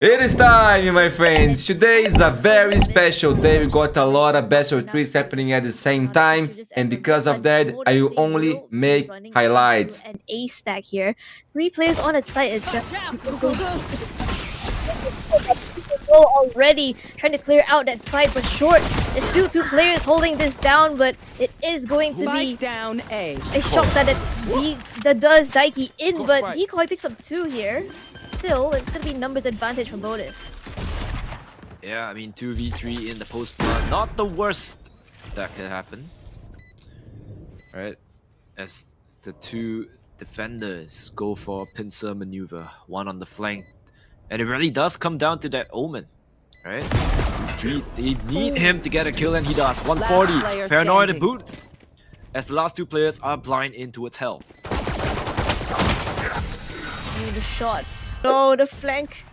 It is time, my friends. Today is a very special day. We got a lot of best of threes happening at the same time, and because of that, I will only make highlights. An A stack here. 3 players on its side is already trying to clear out that side, but short. There's still 2 players holding this down, but it is going to be down A shot that does Daiki in, but Decoy picks up 2 here. Still, it's gonna be numbers advantage for Motiv. Yeah, I mean 2v3 in the post plant, not the worst that could happen. Right, as the 2 defenders go for a pincer maneuver, one on the flank, and it really does come down to that Omen, right? They need him to get a kill, and he does. 140, paranoid at boot, as the last 2 players are blind in towards hell. The shots. No, the flank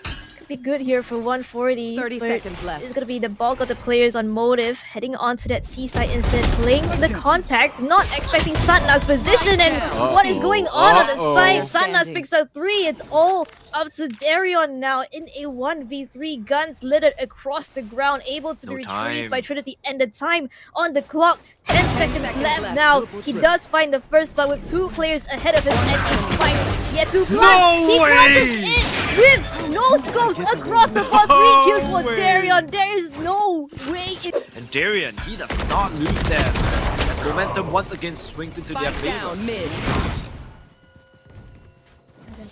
could be good here for 140. 30 seconds left. It's gonna be the bulk of the players on Motiv heading onto that C side instead, playing the contact, not expecting Satnav's position, and what is going on the side? Satnav picks up 3. It's all up to DERYEON now in a 1v3. Guns littered across the ground, able to be retrieved by Trinity, and the time on the clock. 10 seconds left now. He does find the first blood with 2 players ahead of him and a fight yet to blood. He crosses it with no scopes across the board. 3 kills for DERYEON. There is no way it. And DERYEON, he does not lose that, as momentum once again swings into their favor.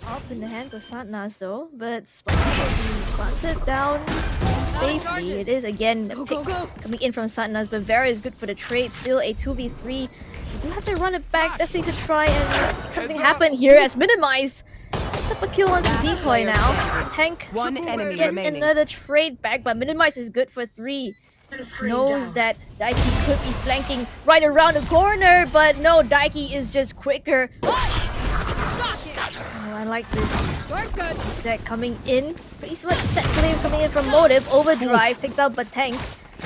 Up in the hands of Satnaz though, but Spike will be planted down safely. It is again a pick coming in from Satnaz, but Vera is good for the trade. Still a 2v3. You do have to run it back, definitely to try and make something happen here as Minimize picks up a kill onto Decoy now. Tank one enemy get remaining. Another trade back, but Minimize is good for 3. Knows that Daiki could be flanking right around the corner, but no, Daiki is just quicker. Oh, I like this. Set coming in. Pretty much set flame coming in from Motiv. Overdrive takes out Batang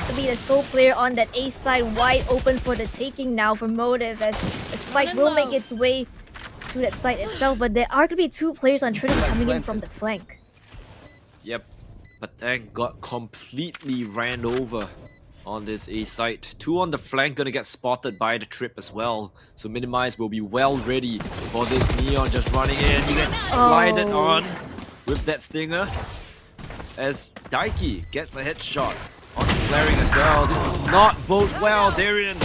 to be the sole player on that A side, wide open for the taking now for Motiv, as the spike will make its way to that side itself, but there are going to be 2 players on Trinity coming in from the flank. Yep, Batang got completely ran over on this A site. 2 on the flank gonna get spotted by the trip as well. So Minimize will be well ready for this Neon just running in. He gets slided on with that stinger. As Daiki gets a headshot on the flaring as well. This does not bode well. DERYEON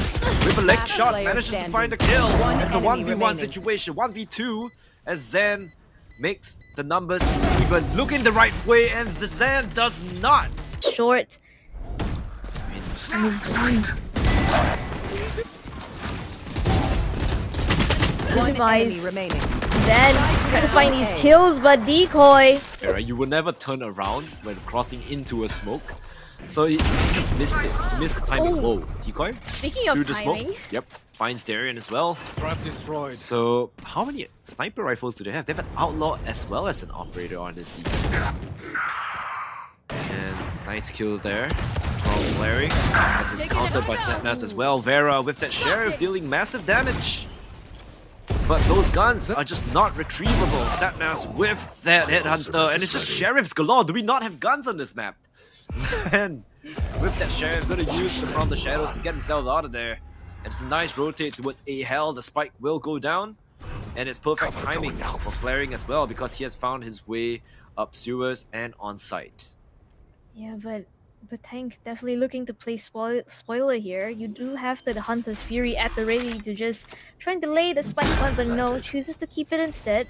with a leg shot manages to find a kill. It's a 1v1 situation. 1v2 as Zen makes the numbers even look in the right way, and the Zen does not. Short. One enemy remaining. Then trying to find these kills, but Decoy. Yeah, right, you will never turn around when crossing into a smoke. So he just missed it. He missed the timing. Whoa, Decoy? Speaking of Through the timing. smoke. Yep, finds DERYEON as well. Trap destroyed. So how many sniper rifles do they have? They have an outlaw as well as an operator on this defense. And nice kill there from Flaring. As it's countered by Snapnas as well. Vera with that Sheriff dealing massive damage. But those guns are just not retrievable. Satnas with that Headhunter, and it's just Sheriffs galore. Do we not have guns on this map? And with that Sheriff, gonna use from the shadows to get himself out of there. And it's a nice rotate towards A Hell. The spike will go down, and it's perfect timing for Flaring as well, because he has found his way up sewers and on site. Yeah, but Tank definitely looking to play spoiler here. You do have the Hunter's Fury at the ready to just try and delay the spike plant, but no, chooses to keep it instead.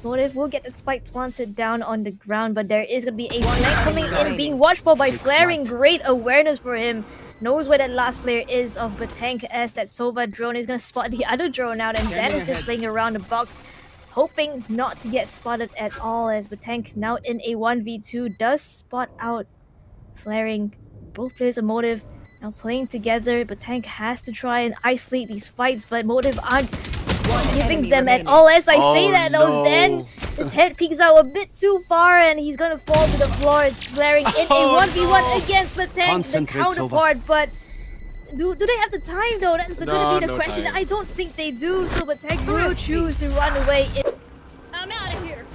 Motiv will get that spike planted down on the ground, but there is going to be a flank coming in, being watched for by Flaring. Great awareness for him. Knows where that last player is of Batang, as that Sova drone is going to spot the other drone out, and that is just playing around the box, hoping not to get spotted at all, as Batang now in a 1v2 does spot out Flaring. Both players of Motiv now playing together, but Tank has to try and isolate these fights, but Motiv aren't giving them at all. As I say that though, Zen, his head peeks out a bit too far and he's gonna fall to the floor. It's Flaring in a 1v1 against the Tank, the counterpart, but do they have the time though? That's gonna be the question. Time. I don't think they do, so the Tank will choose to run away. I'm out of here.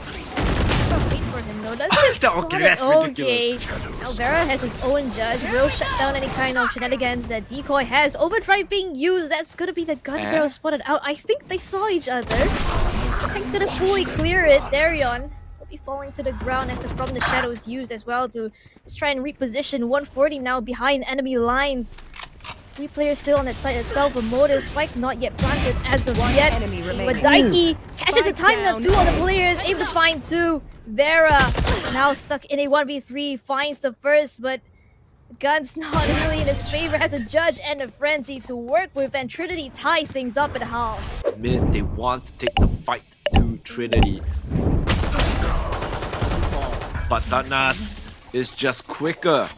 Wait for him though. though. Does get Okay, spotted. that's Okay. ridiculous. Now Vera has his own judge. Will shut down any kind of shenanigans that Decoy has. Overdrive being used. That's gonna be the gun barrel spotted out. I think they saw each other. Tank's gonna fully clear it. DERYEON will be falling to the ground as the From the Shadows used as well to just try and reposition. 140 now behind enemy lines. 3 players still on that side itself. A Motiv spike not yet planted as of yet. enemy But remaining. Daiki catches a Spike time now. down. 2 other players able to find 2. Vera now stuck in a 1v3, finds the first, but the gun's not really in his favor. Has a judge and a frenzy to work with, and Trinity tie things up at half. Mid, they want to take the fight to Trinity. But Satnas is just quicker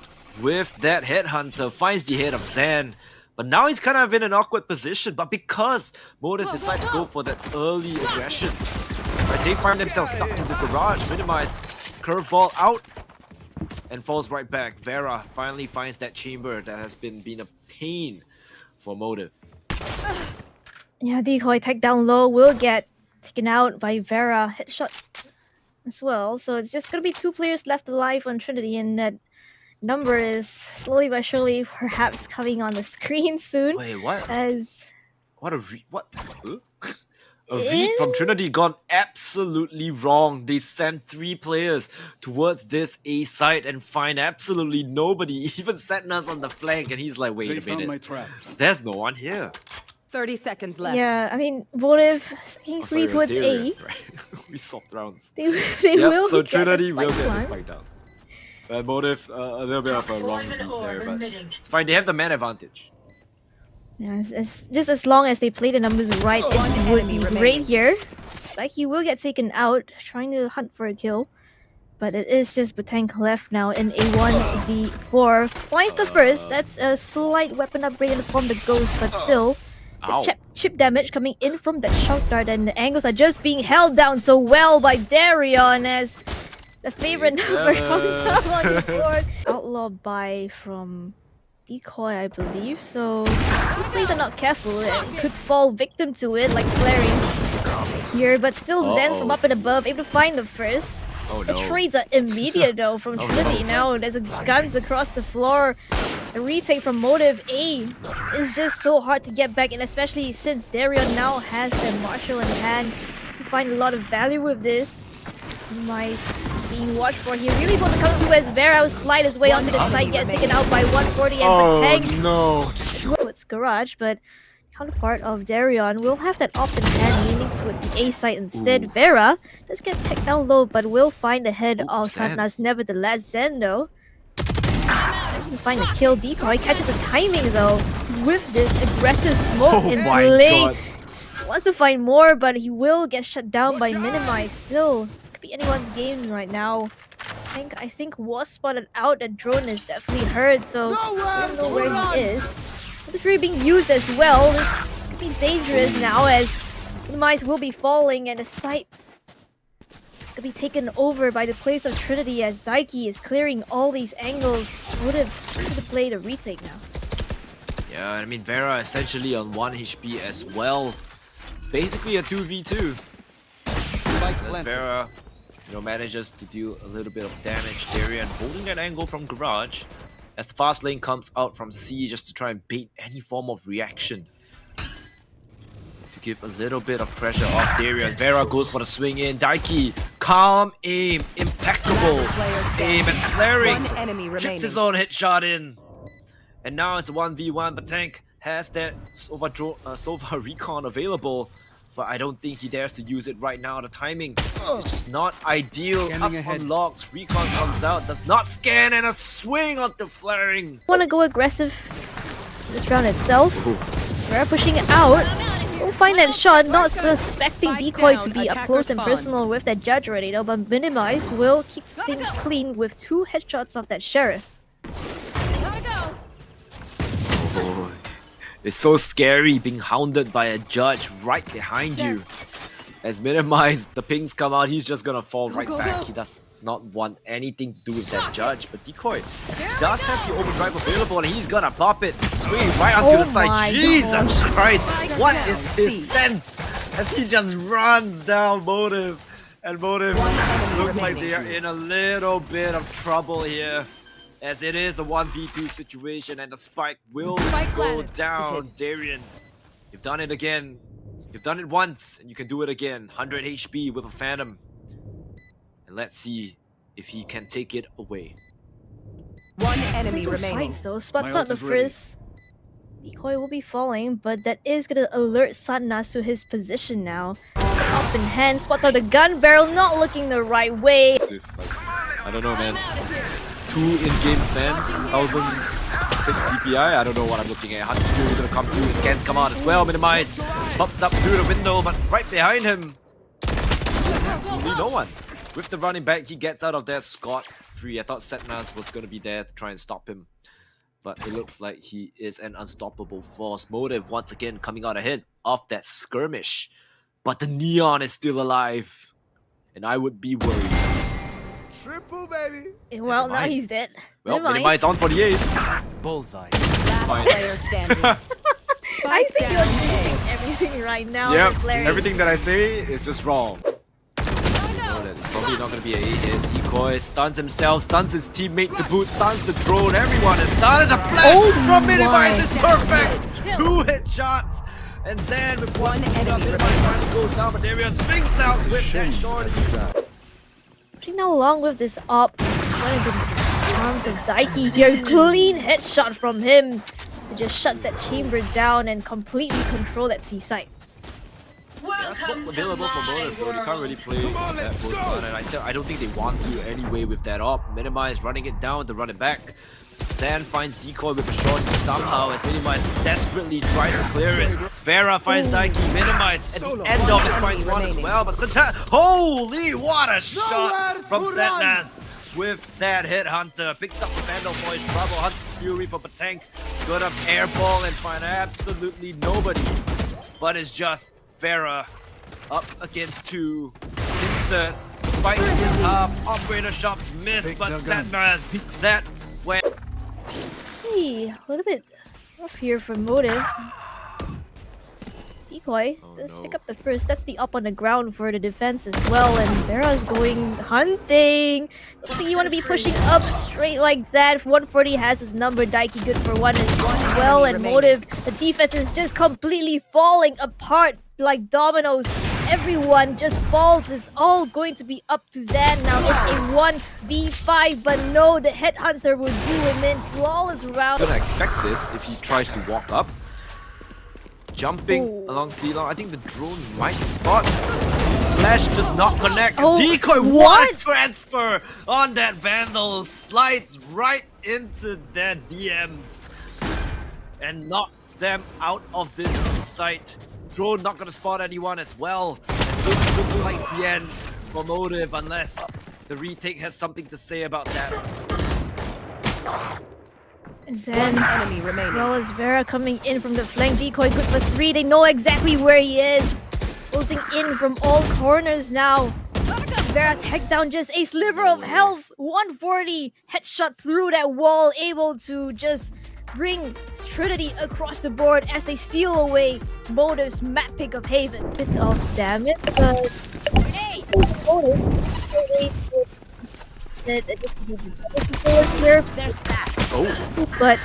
with that headhunter, finds the head of Zan. But now he's kind of in an awkward position. But because Motiv decide to go for that early aggression, right, they find themselves stuck in the garage. Minimize, curveball out, and falls right back. Vera finally finds that chamber that has been a pain for Motiv. Yeah, Decoy tech down low will get taken out by Vera. Headshot as well. So it's just gonna be 2 players left alive on Trinity, and that number is slowly but surely perhaps coming on the screen soon. Wait, what? As What a read? What? Huh? A read from Trinity gone absolutely wrong. They sent 3 players towards this A site and find absolutely nobody. Even Satnas on the flank, and he's like, "Wait They a found my minute, trap. there's no one here." 30 seconds left. yeah, I mean, Motiv taking Oh, 3 sorry, it was towards A. DERYEON, right? We swapped rounds. They Yep, will so get the Trinity will spike get the plant. spike down. Motiv, a little bit of a wrong read there, but it's fine. They have the man advantage. Yeah, just as long as they play the numbers right, it would be enemy great remaining. here. Like he will get taken out, trying to hunt for a kill. But it is just Batank left now in a 1v4. Finds the first. That's a slight weapon upgrade in the form of the Ghost, but still. Ow. The chip damage coming in from that shock dart, and the angles are just being held down so well by DERYEON as the favorite number comes up on the board. Outlaw buy from Decoy, I believe. So these players are not careful and could fall victim to it, like flaring here. But still, Zen from up and above able to find the first. Oh The no. trades are immediate though from Oh, Trinity. no. Now there's a guns across the floor. The retake from Motiv A is just so hard to get back, and especially since DERYEON now has the Marshall in hand to find a lot of value with this. Mice being watched for here. Really want to come through as Vera slide his way onto the side, gets taken out by 140 and Batank no. towards garage, but counterpart of DERYEON will have that option hand leaning towards the A side instead. Vera does get tech down low, but will find the head of Zen. Satnas nevertheless. Zen though to find the kill. Decoy catches the timing though with this aggressive smoke Oh in my play. god. Wants to find more, but he will get shut down by Minimize. Still, could be anyone's game right now. I think was spotted out. That drone is definitely hurt, so I don't know where he is. The 3 being used as well. This could be dangerous now as Minimize will be falling and the site could be taken over by the players of Trinity as Daiki is clearing all these angles. Would have to play the retake now. Yeah, I mean Vera essentially on 1 HP as well. It's basically a 2v2. As Vera, manages to deal a little bit of damage. DERYEON holding that angle from garage as the fast lane comes out from C just to try and bait any form of reaction. To give a little bit of pressure off DERYEON. Vera goes for the swing in. Daiki, calm aim, impeccable aim as flaring. One enemy Chips remaining. his own headshot in. And now it's a 1v1, but Tank has that Sova recon available. But I don't think he dares to use it right now. The timing is just not ideal. Scanning Up ahead. on logs, recon comes out, does not scan, and a swing on the flaring. Want to go aggressive this round itself. Vera pushing it out. We'll find that shot, not suspecting Spike Decoy down, to be up attacker close and spawn. personal with that judge already though, but Minimize will keep things clean with 2 headshots of that sheriff. Oh, it's so scary being hounded by a judge right behind you. As Minimize, the pings come out, he's just gonna fall right back. He does not want anything to do with that judge, but Decoy does have the overdrive available and he's gonna pop it, swing right onto Oh the side. my Jesus gosh. Christ, what is his sense as he just runs down Motiv And Motiv looks like they are in a little bit of trouble here, as it is a 1v2 situation and the spike will go down. DERYEON, you've done it again. You've done it once and you can do it again. 100 HP with a Phantom. And let's see if he can take it away. One enemy Fights remaining. though, spots out the frizz. Decoy will be falling, but that is gonna alert Satnas to his position now. Up in hand, spots out the gun barrel, not looking the right way. I don't know, man. 2 in-game scans, 1006 DPI. I don't know what I'm looking at. Hunt's Fury gonna come through. His scans come out as well. Minimize. Pops up through the window, but right behind him, there's absolutely no one. With the running back, he gets out of there scot-free. I thought Setnas was gonna be there to try and stop him, but it looks like he is an unstoppable force. Motiv once again coming out ahead of that skirmish. But the Neon is still alive. And I would be worried. Triple, baby. Well, now he's dead. Well, Minimize on for the ace. Bullseye. Last player standing. I think you're doing everything right now. Yep, Miss Larry. everything that I say is just wrong. It's probably not going to be a 8-hit. Decoy stuns himself, stuns his teammate to boot, stuns the drone. Everyone is stunned. The flash from Minimize is perfect. 2 headshots. And Zan with one enemy remaining goes down, but DERYEON swings out with that shorty. Pushing now along with this up. Running into the arms of Daiki here. Clean headshot from him to just shut that chamber down and completely control that C site. Yeah, smokes available for Motiv, though. They can't really play that post-run, and I don't think they want to anyway with that up. Minimize running it down to run it back. Zan finds Decoy with a short somehow as Minimize desperately tries to clear it. Farah finds Daiki, Minimize at the end of it finds one as well, but Satnas, holy, what a shot from Satnas with that hit Hunter. Picks up the Vandal for his trouble, Hunter's Fury for Patank, good up airball and find absolutely nobody, but it's just Farah up against 2. Insert, spike is up, operator shops missed, but Satnas, that went. Hey, a little bit rough here for Motiv. Decoy, let's pick up the first. That's the up on the ground for the defense as well. And Vera's going hunting. Don't think you want to be pushing up straight like that. 140 has his number. Daiki good for 1 as well. And Motiv, the defense is just completely falling apart like dominoes. Everyone just falls. It's all going to be up to Zan now. It's a 1v5, but no, the headhunter will do him in. Flawless round. I'm gonna expect this if he tries to walk up. Jumping along C-Long. I think the drone might spot. Flash does not connect. Decoy, what transfer on that Vandal. Slides right into their DMs and knocks them out of this site. Drone not gonna spot anyone as well. And this looks like the end for Motiv unless the retake has something to say about that. Zan, enemy remaining. as well as Vera coming in from the flank. Decoy good for 3. They know exactly where he is. Closing in from all corners now. Vera tech down just a sliver of health. 140 headshot through that wall, able to just bring Trinity across the board as they steal away Motiv's map pick of Haven. Bit of damage, but There's that. but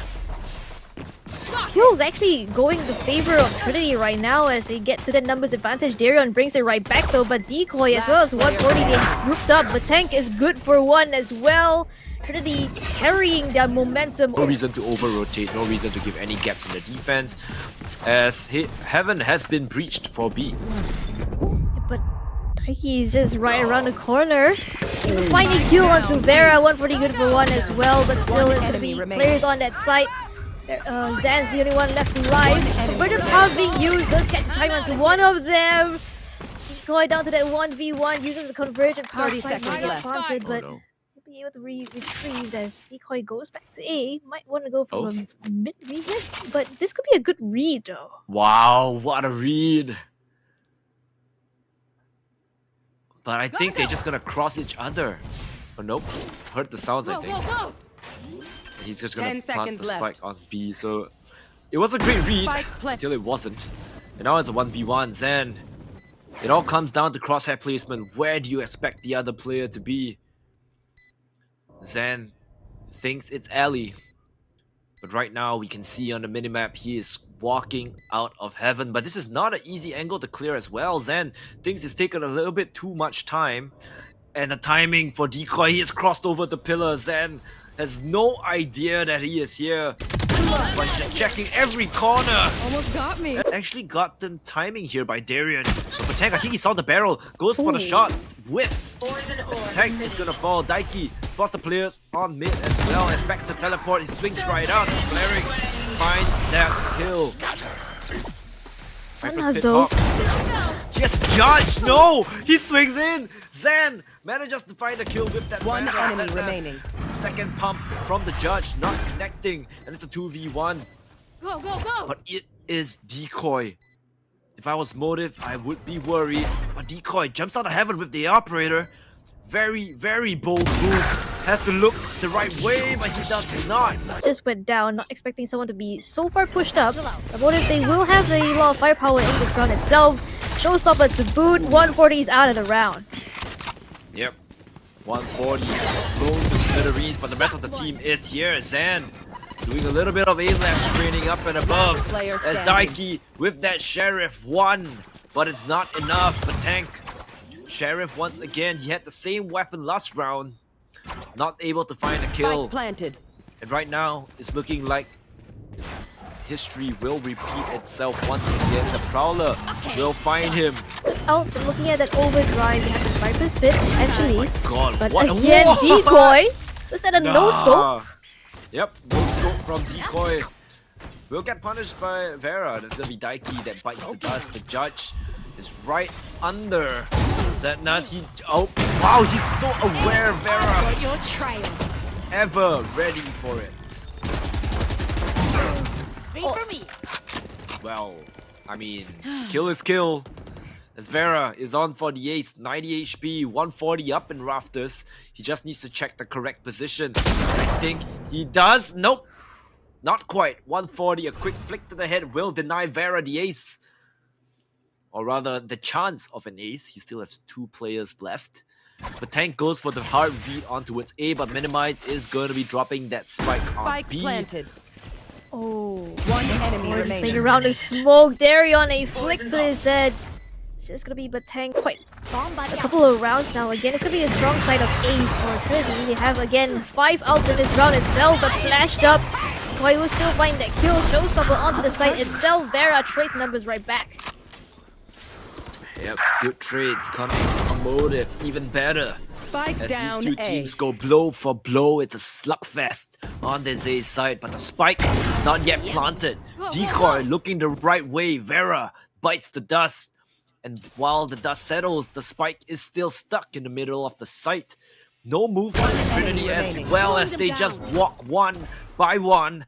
kills actually going in the favor of Trinity right now as they get to the numbers advantage. DERYEON brings it right back though, but Decoy as well as 140 get grouped up, but Tank is good for 1 as well. Trinity carrying their momentum. No reason to over-rotate, no reason to give any gaps in the defense, as Heaven has been breached for B. But Daiki is just right around the corner. Finding kill onto Vera, 140 good for 1 as well, but still it's gonna be players on that site. Zan's the only one left alive. Converted power being used, does catch the time onto one of them. Going down to that 1v1 using the conversion power. 30 seconds left. Planted, but be able to retrieve as Decoy goes back to A. Might want to go for a mid region, but this could be a good read though. Wow, what a read! But I think they're just gonna cross each other. Oh nope, heard the sounds I think. And he's just gonna plant the spike on B, so it was a great read until it wasn't. And now it's a 1v1. Zan It all comes down to crosshair placement. Where do you expect the other player to be? Zen thinks it's Ali. But right now, we can see on the minimap, he is walking out of heaven. But this is not an easy angle to clear as well. Zen thinks it's taken a little bit too much time. And the timing for Decoy, he has crossed over the pillar. Zen has no idea that he is here. But he's just checking every corner. Almost got me. Actually got them timing here by DERYEON. But Patek, I think he saw the barrel, goes for the shot, whiffs. Patek is gonna fall. Daiki spots the players on mid as well. As back to teleport, he swings right out. Flaring finds that kill. Viper's pit though. pop. Yes, Judge! No! He swings in! Zen manages to find a kill with that One Banner. enemy remaining. Second pump from the Judge, not connecting, and it's a 2v1. Go, go, go! But it is Decoy. If I was Motiv, I would be worried. But Decoy jumps out of heaven with the operator. Very, very bold move. Has to look the right way, but he does not. Just went down, not expecting someone to be so far pushed up. But Motiv, they will have a lot of firepower in this round itself. Showstopper to boot, 140 is out of the round. Yep. 140 blown to smithereens, but the rest of the team is here. Zan doing a little bit of aim-lapse training up and above. Player As Daiki with that Sheriff won, but it's not enough. But Tank Sheriff once again, he had the same weapon last round, not able to find a kill. Spike planted. And right now, it's looking like history will repeat itself once again. The Prowler will find him. Out and looking at that overdrive, you have the Viper's Pit, actually. Oh my god, But what? again, Whoa! Decoy. Was that a no-scope? Nah. Yep, no scope from Decoy. We'll get punished by Vera. There's gonna be Daiki that bites the dust. The Judge is right under Zetnas. He, oh wow, he's so aware, Vera. Your trail. Ever ready for it. For me. Well, I mean, kill is kill. As Vera is on for the ace, 90 HP, 140 up in rafters. He just needs to check the correct position. I think he does. Nope, not quite. 140, a quick flick to the head will deny Vera the ace. Or rather, the chance of an ace. He still has 2 players left. But Tank goes for the hard read on towards A, but Minimize is going to be dropping that spike on Spike B. planted. Oh. One enemy Playing remaining. around the smoke. DERYEON, a flick to his head. It's just gonna be Batang quite a couple of rounds now. Again, it's gonna be a strong side of A for Trinity. They have again 5 ults in this round itself, but flashed up. Koi will still find that kill. Showstopper onto the site itself. Vera trades numbers right back. Yep, good trades coming from Motiv, even better. Spike As down these two A. teams go blow for blow, it's a slugfest on the Z side, but the spike is not yet planted. Decoy looking the right way, Vera bites the dust, and while the dust settles, the spike is still stuck in the middle of the site. No movement from Trinity as well as they just walk one by one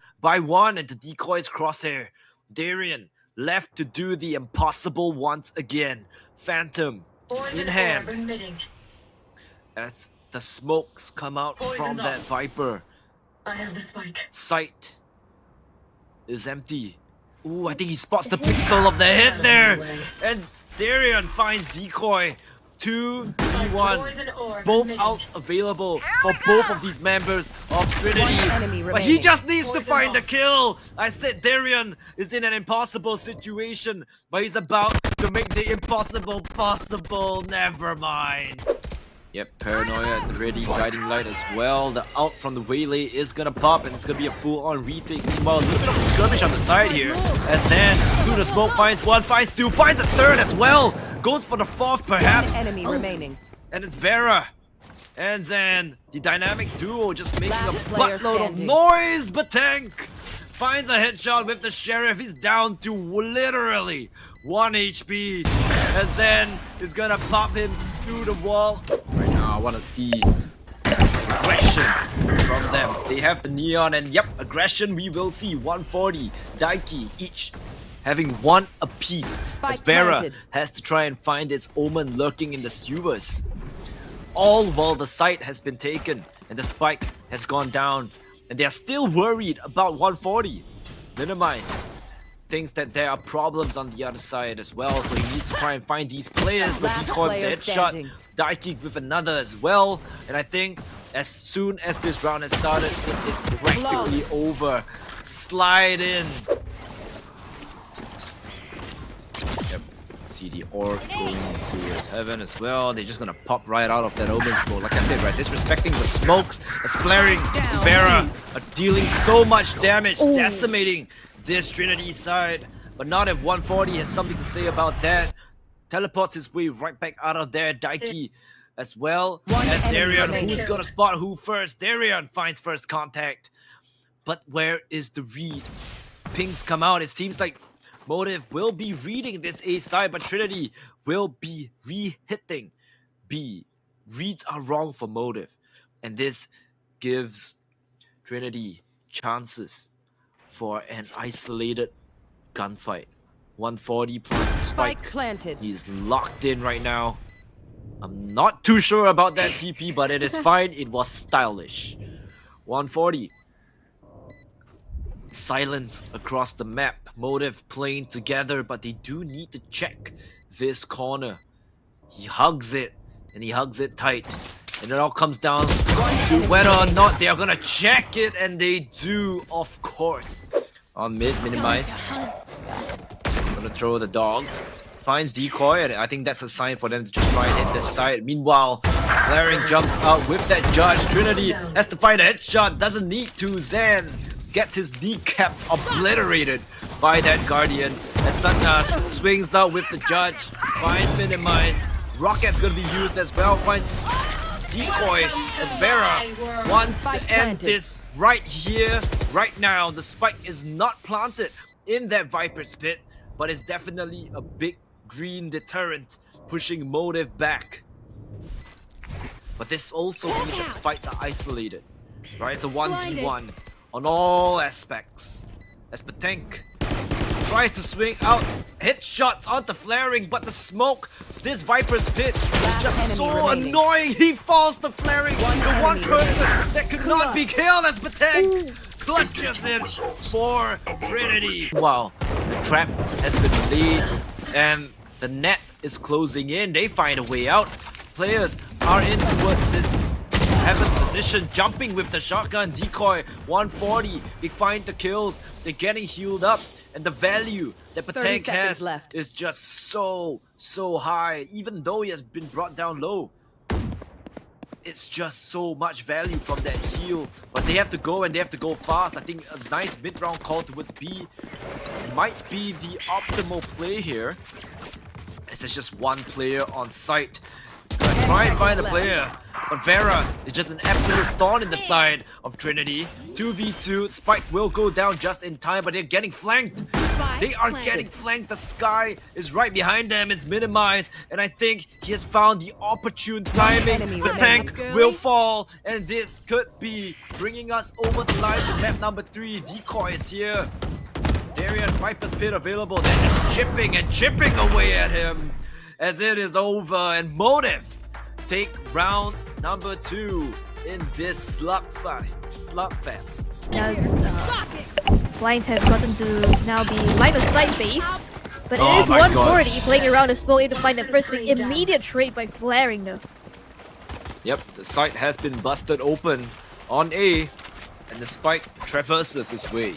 into Decoy's crosshair. DERYEON left to do the impossible once again. Phantom in hand. As the smokes come out from that Viper. I have the spike. Sight is empty. Ooh, I think he spots the pixel of the head there. And DERYEON finds Decoy. 2v1. Both outs available for both of these members of Trinity. But he just needs to find the kill. I said DERYEON is in an impossible situation, but he's about to make the impossible possible. Never mind. Yep, Paranoia at the ready, guiding light as well. The ult from the Waylay is gonna pop, and it's gonna be a full-on retake. Meanwhile, a little bit of a skirmish on the side here. As Zan, through the smoke, finds one, finds two, finds a third as well. Goes for the fourth, perhaps. Enemy remaining. And it's Vera and Zan, the dynamic duo, just making a Last player buttload of standing. noise. But Tank finds a headshot with the Sheriff. He's down to literally 1 HP. As Zan is gonna pop him through the wall. Right now, I want to see aggression from them. They have the Neon, and yep, aggression we will see. 140, Daiki each having one apiece. As Spike Vera planted. has to try and find its Omen lurking in the sewers. All while the site has been taken and the spike has gone down. And they are still worried about 140. Minimized. thinks that there are problems on the other side as well, so he needs to try and find these players. But Last Decoy with player the headshot, standing. Daiki with another as well. And I think as soon as this round has started, it is practically over. Slide in. Yep. See the orb going to his heaven as well. They're just gonna pop right out of that open smoke. Like I said, right, disrespecting the smokes as flaring Vera are dealing so much damage, decimating this Trinity side. But not if 140 has something to say about that. Teleports his way right back out of there. Daiki as well as DERYEON. Who's gonna spot who first? DERYEON finds first contact. But where is the read? Pings come out. It seems like Motiv will be reading this A side, but Trinity will be re-hitting B. Reads are wrong for Motiv. And this gives Trinity chances for an isolated gunfight. 140 plus the spike. planted. He's locked in right now. I'm not too sure about that TP, but it is fine. It was stylish. 140. Silence across the map. Motiv playing together, but they do need to check this corner. He hugs it, and he hugs it tight. And it all comes down to whether or not they are gonna check it, and they do, of course. On mid, minimize. Gonna throw the dog. Finds decoy, and I think that's a sign for them to just try and hit this side. Meanwhile, Flaring jumps out with that judge. Trinity has to find a headshot, doesn't need to. Zen gets his kneecaps obliterated by that Guardian. As Sundas swings out with the judge, finds minimize. Rocket's gonna be used as well, finds decoy as Vera wants to end this right here, right now. The spike is not planted in that Viper's pit, but it's definitely a big green deterrent pushing Motiv back. But this also means that the fights are isolated, right? It's a 1v1 on all aspects. As Patank tries to swing out, headshots onto Flaring, but the smoke, this Viper's pit is just so annoying. He falls to Flaring, the one person that could not be killed as Patank clutches it for Trinity. Wow, the trap has been laid and the net is closing in. They find a way out. Players are in towards this heaven position, jumping with the shotgun. Decoy 140. They find the kills. They're getting healed up, and the value that Patank has left is just so high. Even though he has been brought down low, it's just so much value from that heal. But they have to go, and they have to go fast. I think a nice mid-round call towards B might be the optimal play here, as there's just one player on site. Gonna try and find a player, but Vera is just an absolute thorn in the side of Trinity. 2v2, Spike will go down just in time, but they're getting flanked. They are getting flanked. The sky is right behind them. It's minimized, and I think he has found the opportune timing. The tank will fall, and this could be bringing us over the line to map number 3. Decoy is here. DERYEON Viper's Pit available. They're just chipping and chipping away at him as it is over, and Motiv take round number 2 in this slugfest. Blinds have gotten to now be line of sight based, but it is my 140 playing around the smoke, able to find the first big immediate trade by Flaring though. Yep, the site has been busted open on A, and the spike traverses its way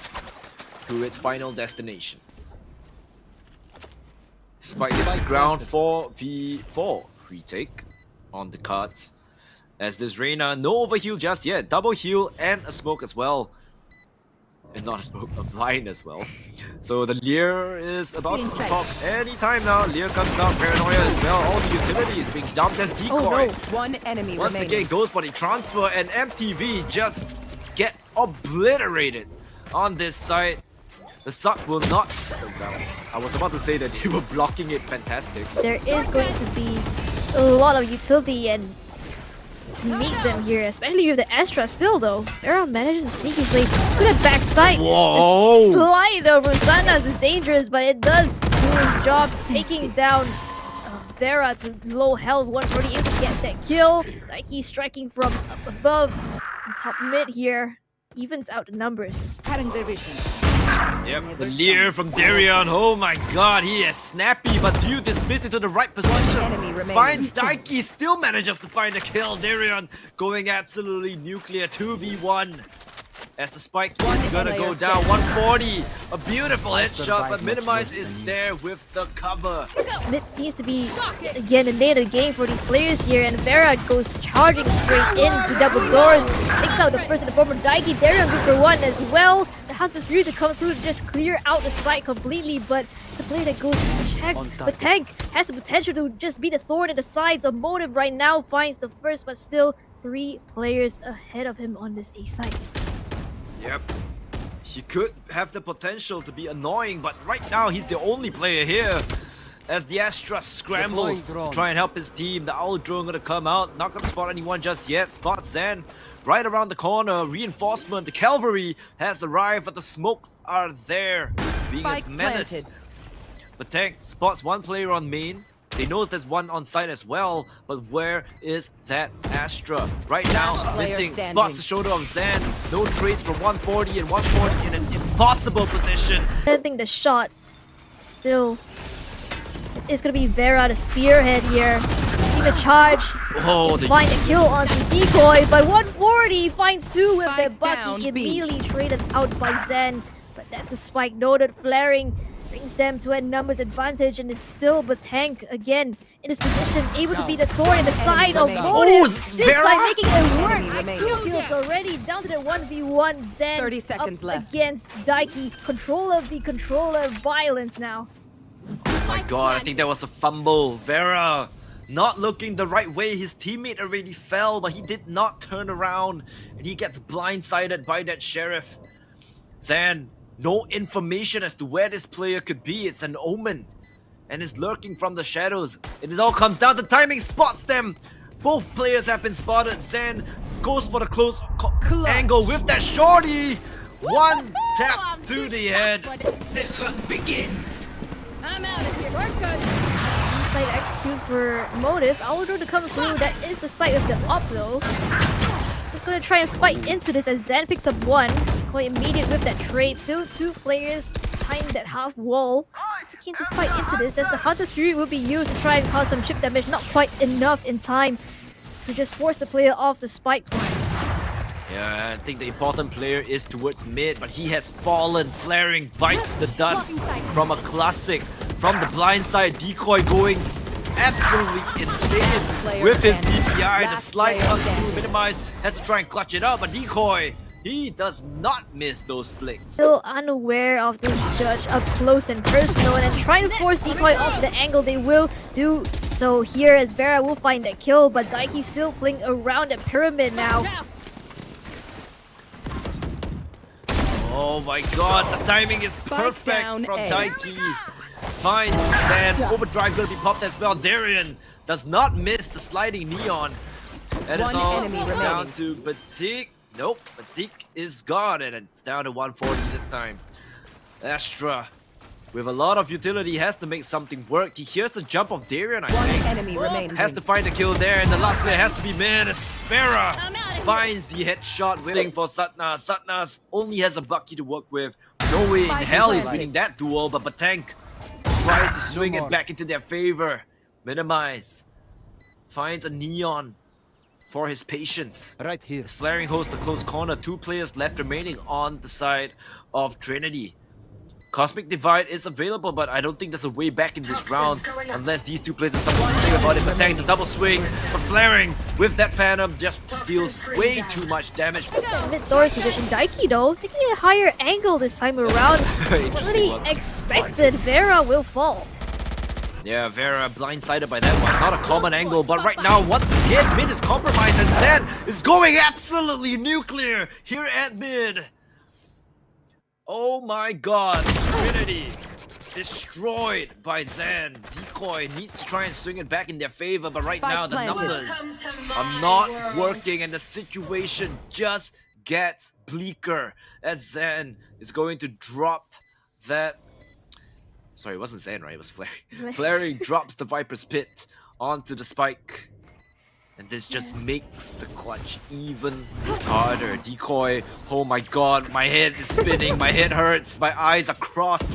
to its final destination. Spike hits the ground for V4 retake on the cards. As this REYNA, no overheal just yet, double heal and a smoke as well. And not a smoke, a blind as well. So the Lear is about to pop anytime now. Lear comes out, Paranoia as well. All the utilities being dumped as decoy. Oh, no. One enemy Once remaining. again goes for the transfer, and MTV just get obliterated on this side. The suck will not. I was about to say that they were blocking it fantastic. There is going to be a lot of utility and to meet them here, especially with the Astra still though. Vera manages to sneak his way to the backside. Whoa! The slide over Sandas is dangerous, but it does do its job, taking down Vera to low health. 140 able to get that kill. Daiki striking from up above. Top mid here evens out the numbers. Cutting their vision. Yep, the leer from DERYEON. Oh my god, he is snappy, but do you dismiss it to the right position? enemy remaining. Finds Daiki, still manages to find a kill. DERYEON going absolutely nuclear 2v1. As the spike is gonna go down 140. A beautiful headshot, but Minimize is there with the cover. Mid seems to be, again, the name of the game for these players here, and Vera goes charging straight into double doors. Takes out the first and the former Daiki. DERYEON good for one as well. The Hunter's Fury to come through to just clear out the site completely, but it's a player that goes to check. But Tank has the potential to just be the thorn in the sides of Motiv right now. Finds the first, but still 3 players ahead of him on this A site. Yep. He could have the potential to be annoying, but right now he's the only player here. As the Astra scrambles to try and help his team, the Owl drone gonna come out, not gonna spot anyone just yet. Spots Zen right around the corner. Reinforcement, the cavalry has arrived, but the smokes are there, being a Spike menace. planted. But Tank spots one player on main. They know there's one on site as well, but where is that Astra? Right now, Last player missing. standing. Spots the shoulder of Zen. No trades for 140 and 140 in an impossible position. I think the shot still is gonna be Vera, the spearhead here. The charge. Oh, the Find a kill onto Decoy, but 140 finds 2 with the Spike down, Bucky B. immediately traded out by Zen. But that's a spike noted. Flaring brings them to a numbers advantage, and is still Tank again in this position, able to be the thorn in the side of remaining. Motiv. Oh, This Vera! side making it Enemy work. remaining. 2 kills already, down to the 1v1. Zen 30 seconds up left. against Daiki. Control of the controller, violence now. Oh my god, I think that was a fumble. Vera not looking the right way. His teammate already fell, but he did not turn around, and he gets blindsided by that sheriff. Zan, no information as to where this player could be. It's an omen, and is lurking from the shadows. And it all comes down to timing. Spots them. Both players have been spotted. Zan goes for the close angle with that shorty. One tap to the head. I'm out of here. We're good. Site execute for Motiv. Owl to come through. That is the site of the up though. Just gonna try and fight into this as Zen picks up 1. Quite immediate with that trade. Still 2 players behind that half wall. It's keen to fight into this as the Hunter's Fury will be used to try and cause some chip damage. Not quite enough in time to just force the player off the spike plan. Yeah, I think the important player is towards mid, but he has fallen. Flaring bites the dust from a classic. From the blind side, Decoy going absolutely insane player with his standing. DPI. The Last slide player comes through, standing. Minimize, has to try and clutch it out, but Decoy, he does not miss those flicks. Still unaware of this judge up close and personal, and then trying to force Decoy off the angle. They will do so here as Vera will find that kill, but Daiki still playing around the pyramid now. Oh my god, the timing is Spike perfect down from A. Daiki. Finds Sand. Overdrive gonna be popped as well. DERYEON does not miss the sliding neon. And it's One all enemy down remaining. to Batik. Nope, Batik is gone, and it's down to 140 this time. Astra, with a lot of utility, has to make something work. He hears the jump of DERYEON, I One think. enemy remaining. Has to find the kill there, and the last player has to be mid. Farah finds the headshot, waiting for Satna. Satna's only has a Bucky to work with. No way in Spike hell he's planted. winning that duel, but Batank tries to swing it back into their favor. Minimize. Finds a neon for his patience. Right here. As Flaring hosts the close corner, 2 players left remaining on the side of Trinity. Cosmic Divide is available, but I don't think there's a way back in this round unless these 2 players have something to say about it. But Tank, the double swing for Flaring with that Phantom just deals way too much damage. Mid-door position. Daiki though, taking a higher angle this time around. Interesting Really one. expected Vera will fall. Yeah, Vera blindsided by that one. Not a common angle, but right now, once again, mid is compromised and Zen is going absolutely nuclear here at mid. Oh my god, Trinity destroyed by Zen. Decoy needs to try and swing it back in their favor, but right Spike now the planted. numbers are not working and the situation just gets bleaker as Zen is going to drop that. Sorry, it wasn't Zen, right? It was Flaring. Flaring drops the Viper's Pit onto the spike. And this just makes the clutch even harder. Decoy, oh my god, my head is spinning, my head hurts, my eyes are crossed.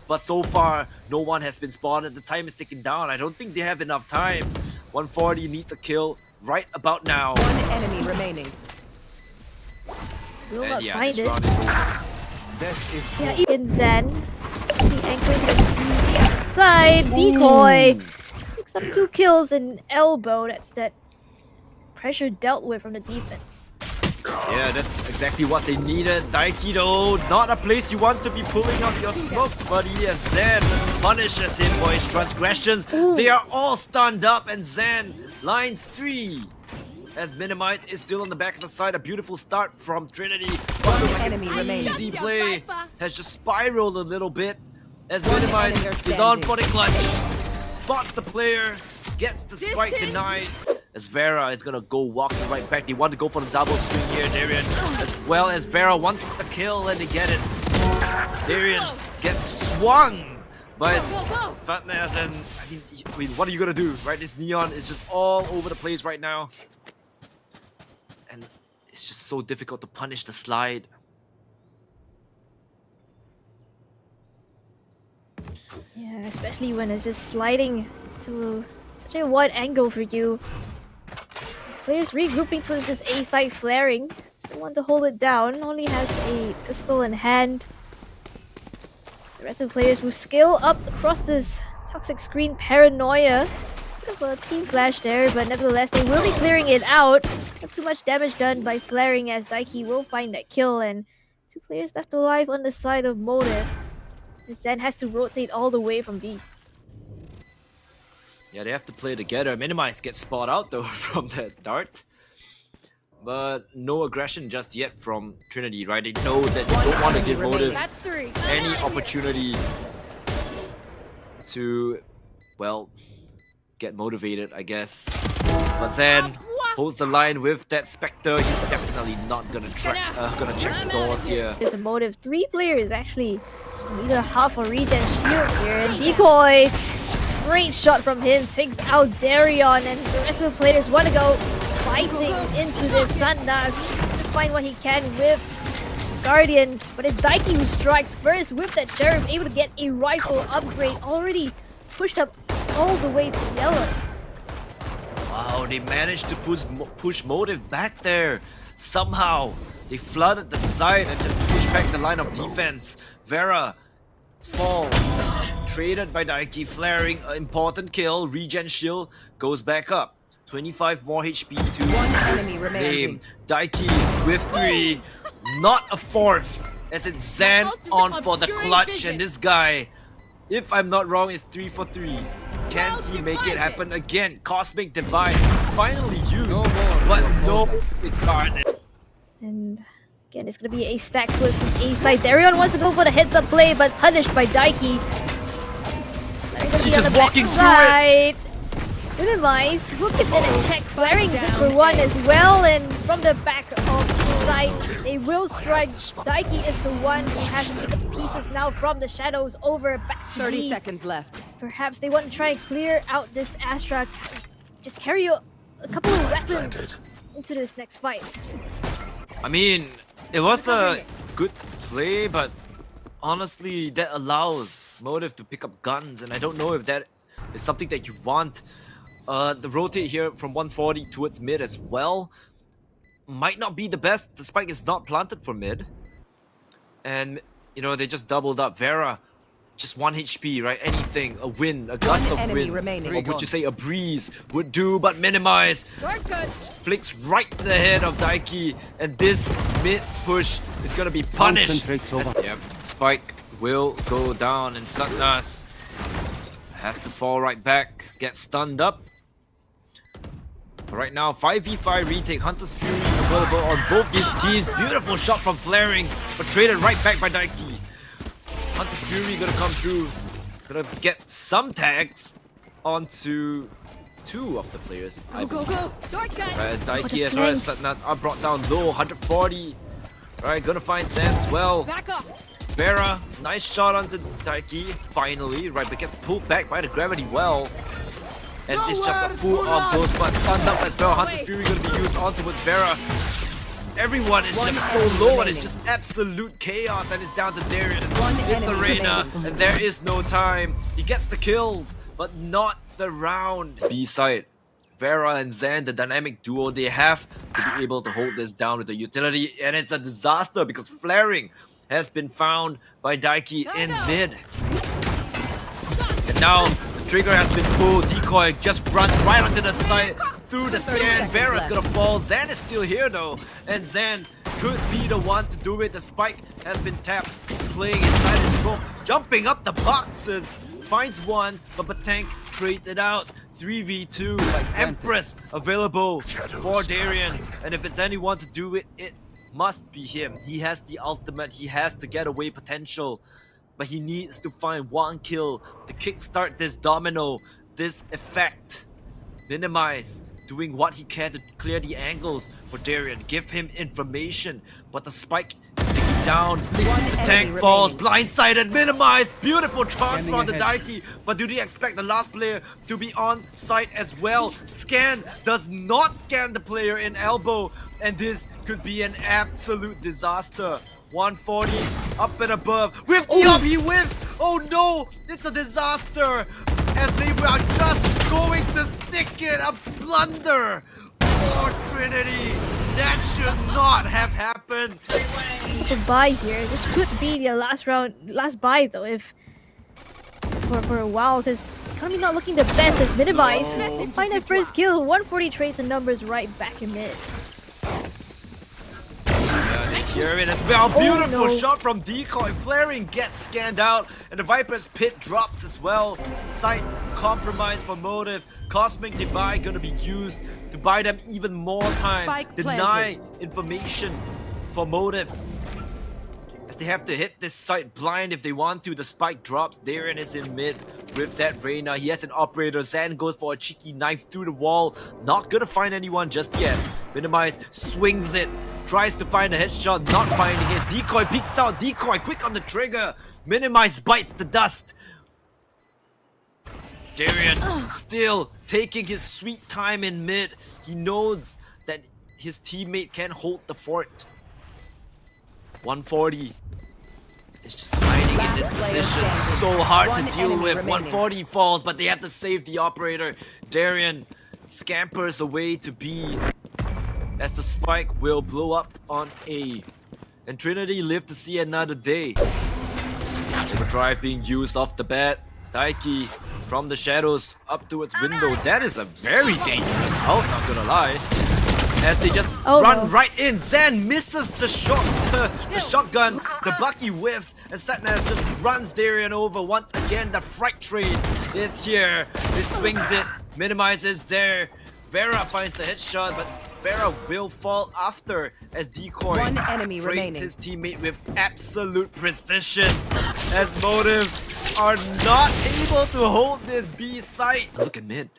But so far, no one has been spotted. The time is ticking down. I don't think they have enough time. 140 needs a kill right about now. One enemy remaining. Will And not yeah, find this it. round is over. Death is Yeah, even Zen. The anchoring the outside. Decoy. Picks up 2 kills and elbow. That's that pressure dealt with from the defense. Yeah, that's exactly what they needed. Daiki though, not a place you want to be pulling out your smokes, buddy. As Zen punishes him for his transgressions. They are all stunned up, and Zen lines 3. As Minimize is still on the back of the side. A beautiful start from Trinity. But looks like enemy an remaining. easy play has just spiraled a little bit. As One Minimize enemy is on standing. for the clutch. Spots the player, gets the spike denied. As Vera is gonna go walking right back. They want to go for the double swing here, DERYEON. As well as Vera wants the kill and they get it. DERYEON gets swung by his fatness, and I mean, what are you gonna do, right? This Neon is just all over the place right now. And it's just so difficult to punish the slide. Yeah, especially when it's just sliding to such a wide angle for you. Players regrouping towards this A side flaring. Still want to hold it down. Only has a pistol in hand. The rest of the players will scale up across this toxic screen paranoia. There's a team flash there, but nevertheless they will be clearing it out. Not too much damage done by flaring, as Daiki will find that kill, and 2 players left alive on the side of Motiv. And Zen has to rotate all the way from B. Yeah, they have to play together. Minimize gets spot out though from that dart. But no aggression just yet from Trinity, right? They know that they don't want to give Motiv That's 3. any opportunity to, well, get motivated, I guess. But Zen holds the line with that Spectre. He's definitely not gonna check the doors here. There's a Motiv. 3 players actually. Either half or regen shield here. And Decoy. Great shot from him. Takes out DERYEON. And the rest of the players want to go fighting into this Sundas. To find what he can with Guardian. But it's Daiki who strikes first with that Sheriff. Able to get a rifle upgrade. Already pushed up all the way to yellow. Wow, they managed to push Motiv back there. Somehow, they flooded the side and just pushed back the line of defense. Vera falls, traded by Daiki, flaring an important kill. Regen shield goes back up. 25 more HP to One this enemy remaining. game. Daiki with 3, not a 4th, as it's Zen on for the clutch, and this guy, if I'm not wrong, is 3 for 3. Can he make it happen again? Cosmic Divide finally used, but no incarnate. And again, it's gonna be a stack towards this A side. DERYEON wants to go for the heads up play, but punished by Daiki. She's just walking through it. Minimize. Will keep it in check. Flaring good for 1 as well, and from the back of the side, they will strike. Daiki is the one who has to pick up pieces now from the shadows over back to 30 B. seconds left. Perhaps they want to try and clear out this Astra. Just carry a couple of weapons into this next fight. I mean, it was a good play, but honestly, that allows Motiv to pick up guns, and I don't know if that is something that you want. The rotate here from 140 towards mid as well might not be the best. The spike is not planted for mid. And, you know, they just doubled up. Vera, just 1 HP, right? Anything, a wind, a gust of enemy wind, remaining. or would you say a breeze would do, but Minimize Work good. flicks right to the head of Daiki, and this mid push is gonna be punished. Yep, Spike will go down, and Sundas has to fall right back, get stunned up. But right now, 5v5 retake, Hunter's Fury available on both these teams. Beautiful shot from Flaring, but traded right back by Daiki. Hunter's Fury gonna come through, gonna get some tags onto 2 of the players. I Go, believe. go, go. Shortcut. As Daiki as well as Satnas are brought down low, 140. Alright, gonna find Sam as well. Back up. Vera, nice shot onto Daiki, finally, right, but gets pulled back by the gravity well. And it's just a full-on ghost, but stunned up as well. Hunter's Fury gonna be used on towards Vera. Everyone is just so low and it's just absolute chaos, and it's down to DERYEON and it's REYNA, and there is no time. He gets the kills, but not the round. B side, Vera and Zen, the dynamic duo, they have to be able to hold this down with the utility, and it's a disaster because flaring has been found by Daiki in mid. And now the trigger has been pulled, Decoy just runs right onto the side. Through the scan, Vera's gonna fall. Zen is still here though, and Zen could be the one to do it. The spike has been tapped. He's playing inside his smoke, jumping up the boxes. Finds one, but Batank trades it out. 3v2, Empress available for DERYEON, and if it's anyone to do it, it must be him. He has the ultimate. He has the getaway potential, but he needs to find one kill to kickstart this domino, this effect. Minimize, doing what he can to clear the angles for DERYEON. Give him information, but the spike is sticking down. The tank falls, blindsided, minimize. Beautiful transfer on the Daiki, but do they expect the last player to be on site as well? Scan does not scan the player in elbow, and this could be an absolute disaster. 140 up and above. With the up, he whiffs. Oh no, it's a disaster. As they were just going to stick it, a blunder for Trinity. That should not have happened. A buy here. This could be the last buy though, if for a while, because economy not looking the best as minimized. Find that first kill. 140 trades and numbers right back in mid. Here it is. Well, beautiful no. shot from Decoy. Flaring gets scanned out, and the Viper's pit drops as well. Sight compromise for Motiv. Cosmic Divide gonna be used to buy them even more time. Spike Deny information for Motiv, as they have to hit this site blind if they want to. The spike drops. DERYEON is in mid with that REYNA. He has an operator. Zan goes for a cheeky knife through the wall. Not gonna find anyone just yet. Minimize swings it. Tries to find a headshot, not finding it. Decoy peeks out. Decoy quick on the trigger. Minimize bites the dust. DERYEON still taking his sweet time in mid. He knows that his teammate can hold the fort. 140 is just hiding in this position. So hard to deal with. 140 falls, but they have to save the operator. DERYEON scampers away to B, as the spike will blow up on A. And Trinity live to see another day. Overdrive being used off the bat. Daiki from the shadows up to its window. That is a very dangerous out, not gonna lie. As they just run right in. Zen misses the shot, the shotgun. The Bucky whiffs, and Satnaz just runs DERYEON over once again. The fright trade is here. He swings it, minimizes there. Vera finds the headshot, but Vera will fall after, as Decoy trades his teammate with absolute precision, as Motiv are not able to hold this B site. Look at mid.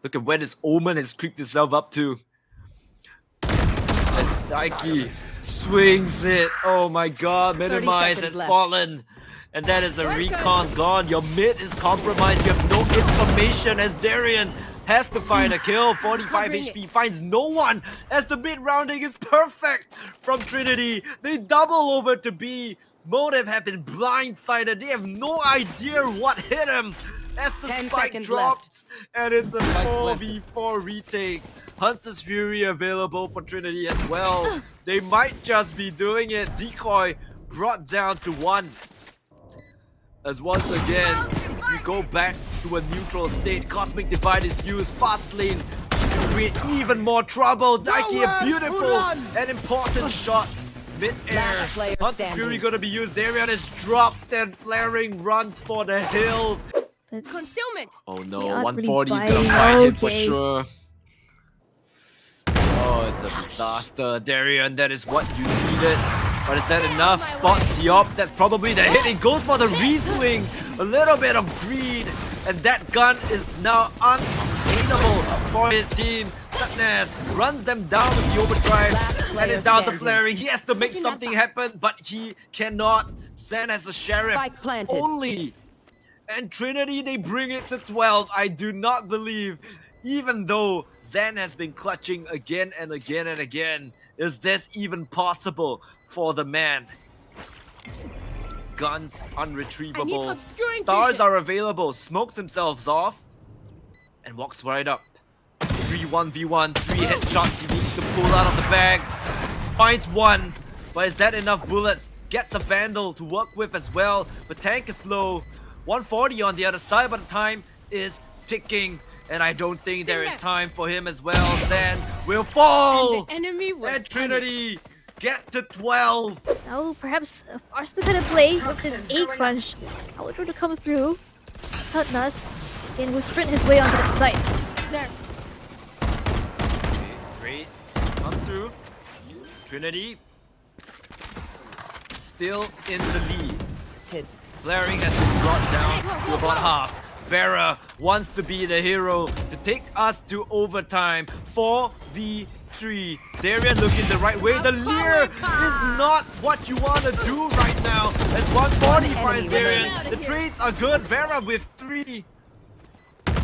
Look at where this Omen has creeped itself up to. As Daiki swings it. Oh my god, minimize has fallen. And that is a recon gone. Your mid is compromised. You have no information, as DERYEON has to find a kill. 45 HP, finds no one, as the mid rounding is perfect from Trinity. They double over to B. Motiv have been blindsided. They have no idea what hit him, as the spike drops, and it's a 4v4 retake. Hunter's Fury available for Trinity as well. They might just be doing it. Decoy brought down to 1. As once again, we go back to a neutral state. Cosmic Divide is used. Fast lane to create even more trouble. Daiki, a beautiful and important shot. Mid-air. Hunter's Fury gonna be used. DERYEON is dropped, and Flaring runs for the hills. Concealment. Oh no, They aren't 140 is really gonna buying. find him for Okay. sure. Oh, it's a disaster. DERYEON, that is what you needed. But is that enough? Spots the op. That's probably the hit. He goes for the re-swing. A little bit of greed. And that gun is now unobtainable for his team. Satnaz runs them down with the overdrive. And it's down to Flaring. He has to make something happen, but he cannot. Zen has a sheriff. Only And Trinity, they bring it to 12. I do not believe, even though Zen has been clutching again and again and again, is this even possible for the man? Guns unretrievable. obscuring Stars vision. are available. Smokes himself off and walks right up. 3-1v1, 3 headshots he needs to pull out of the bag. Finds one, but is that enough bullets? Gets a Vandal to work with as well. The tank is low. 140 on the other side, but the time is ticking. And I don't think there is time for him as well. Zen will fall! The enemy was And Trinity get to 12! Now, perhaps Arsenal gonna play with his A crunch. I will try to come through. Hutnas and will sprint his way onto that site. there. Great. Come through. Trinity still in the lead. Flaring has been brought down to about half. Vera wants to be the hero to take us to overtime. 4v3. DERYEON looking the right way. The leer is not what you want to do right now. As 140 finds DERYON. The trades are good. Vera with 3.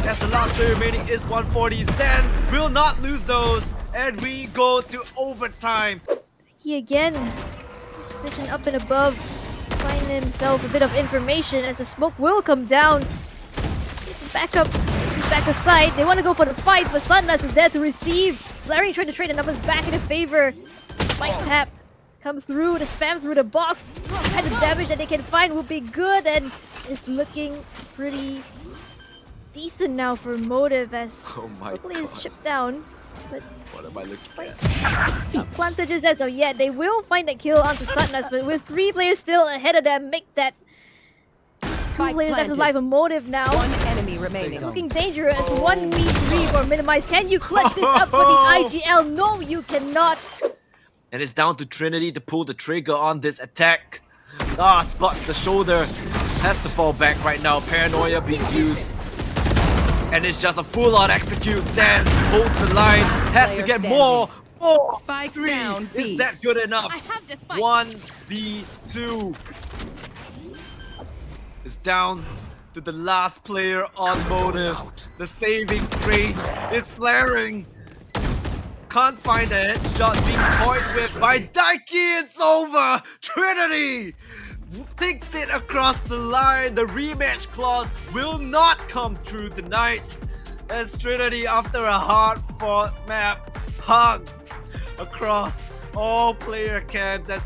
As the last player remaining is 140. Zen will not lose those. And we go to overtime. He again, position up and above, find himself a bit of information as the smoke will come down. Back up, back aside. They want to go for the fight, but Sundas is there to receive. Larry trying to trade the numbers back in favor. Spike tap come through, the spam through the box. And the damage that they can find will be good, and it's looking pretty decent now for Motiv as Oh my quickly is god. chipped down. But What am I looking at? Plantages as of yet, they will find that kill onto Sundas, but with 3 players still ahead of them, make that 2 Spike players left planted. alive. A Motiv now. One enemy remaining. Looking dangerous. 1v3 for minimize. Can you clutch this up for the IGL? No, you cannot. And it's down to Trinity to pull the trigger on this attack. Ah, spots the shoulder. Has to fall back right now. Paranoia being used. And it's just a full-on execute. Zen holds the line. Has to Player get standing. more. 4, Spike 3. down, B. Is that good enough? I have the spike. 1v2. It's down to the last player on Motiv. The saving grace is flaring. Can't find a headshot being pointed with by Daiki. It's over. Trinity takes it across the line. The rematch clause will not come true tonight. As Trinity, after a hard-fought map, hugs across all player camps as